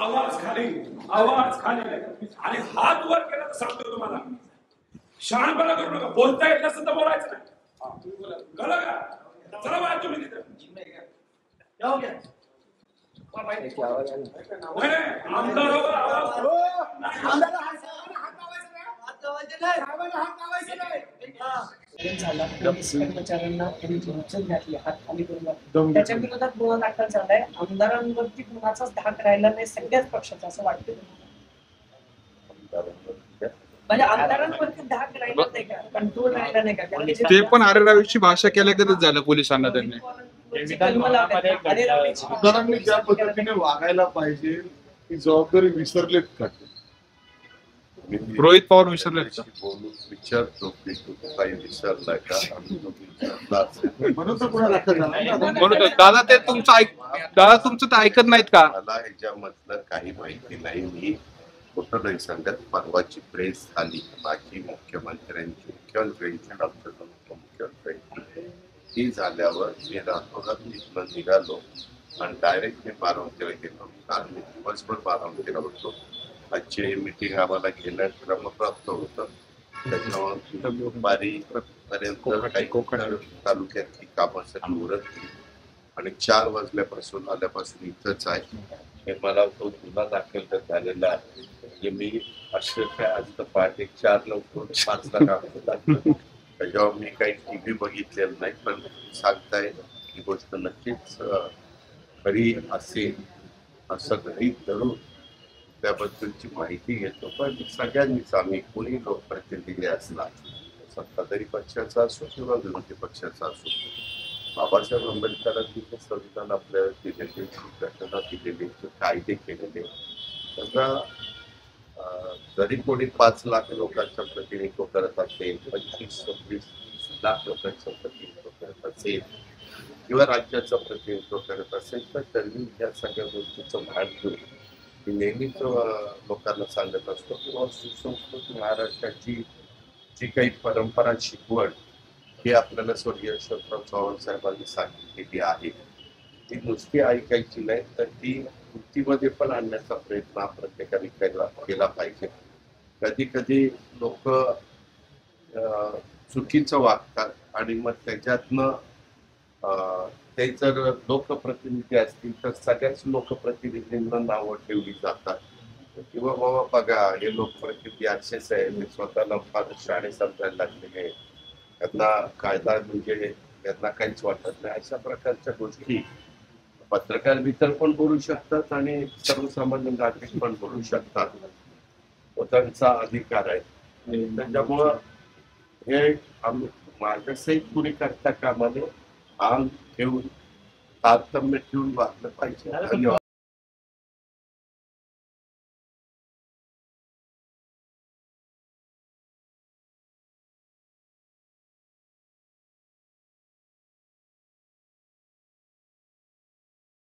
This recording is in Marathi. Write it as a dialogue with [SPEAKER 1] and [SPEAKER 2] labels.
[SPEAKER 1] आवाज खाली आणि हात वर केला तर सांगतो तुम्हाला, शहाणपणा करू नका. बोलता येत नसेल तर बोलायचं नाही, कळलं का? चला बाहेर तुम्ही तिथे.
[SPEAKER 2] कर्मचाऱ्यांना घातली, हात खाली करून त्याच्या विरोधात गुन्हा दाखल झालाय. आमदारांवरती गुन्हाचाच धाक राहिला नाही सगळ्याच पक्षाचा, असं वाटतं म्हणजे आमदारांवरती धाक राहिला नाही का, कंट्रोल राहिला नाही का?
[SPEAKER 3] ते पण आरेरावीची भाषा केल्यागतच झालं पोलिसांना. त्यांनी
[SPEAKER 4] आमदारांनी ज्या पद्धतीने वागायला पाहिजे ती जबाबदारी विसरलेत का?
[SPEAKER 3] रोहित पवार विसरले
[SPEAKER 5] बोलून विचारतो की तू काही विसरलाय का?
[SPEAKER 4] म्हणून तर पुन्हा दाखल झाला.
[SPEAKER 3] म्हणून दादा ते दादा तुमचं तर ऐकत नाहीत का?
[SPEAKER 5] मला ह्याच्यामधलं काही माहिती नाही. मी कुठं नाही सांगत. परवाची प्रेस झाली माझी मुख्यमंत्र्यांची डॉक्टर मुख्यमंत्र्यांची, ती झाल्यावर मी रातोरात तिथनं निघालो आणि डायरेक्ट मी बारामतीला गेलो. काल मी दिवसभर बारामतीला होतो. आजची मीटिंग आम्हाला घेणं क्रमप्राप्त होतं. त्याच्यावर दुपारी पर्यंत काही तालुक्यातली कामं सगळी उरकली आणि 4 वाजल्यापासून आल्यापासून इथंच आहे. हे मला तो गुन्हा दाखल झालेला आहे. म्हणजे मी अक्षरशः आज तर पहाटे 4 ला उठून 5 ला काम केलं. त्याच्यावर मी काही टीव्ही बघितलेलं नाही, पण सांगताय ही गोष्ट नक्कीच खरी असेल असं गृहीत धरून त्याबद्दलची माहिती घेतो. पण सगळ्यांनीच, आम्ही कोणी लोकप्रतिनिधी असला, सत्ताधारी पक्षाचा असो किंवा विरोधी पक्षाचा असो, बाबासाहेब आंबेडकरांनी जे संविधान आपल्याला दिलेले, घटना दिलेले, कायदे केलेले, त्याचा जरी कोणी 5 लाख लोकांचं प्रतिनिधित्व करत असेल, 25-26 लाख लोकांचं प्रतिनिधित्व करत असेल किंवा राज्याचं प्रतिनिधित्व करत असेल, तर त्यांनी या सगळ्या गोष्टीचं भान घेऊन मी नेहमीच लोकांना सांगत असतो किंवा सुसंस्कृत महाराष्ट्राची जी काही परंपरा, शिकवण ही आपल्याला स्वर्गीय अशोकराव चव्हाण साहेबांनी सांगितलेली आहे, ती नुसती ऐकायची नाही तर ती कृतीमध्ये पण आणण्याचा प्रयत्न प्रत्येकाने केला पाहिजे. कधी कधी लोक चुकीचं वागतात आणि मग त्याच्यातनं ते जर लोकप्रतिनिधी असतील तर सगळ्याच लोकप्रतिनिधींना नावं ठेवली जातात किंवा बाबा बघा हे लोकप्रतिनिधी असेच आहे, ते स्वतःला फार शाणे समजायला लागलेले आहे, त्यांना कायदा म्हणजे त्यांना काहीच वाटत नाही. अशा प्रकारच्या गोष्टी पत्रकार मित्र पण बोलू शकतात आणि सर्वसामान्य नागरिक पण बोलू शकतात. तो त्यांचा अधिकार आहे. त्याच्यामुळं हे माझ्यासहित कुणी करता कामा नये. आम ठेवून तारतम्य ठेवून वागलं पाहिजे. धन्यवाद.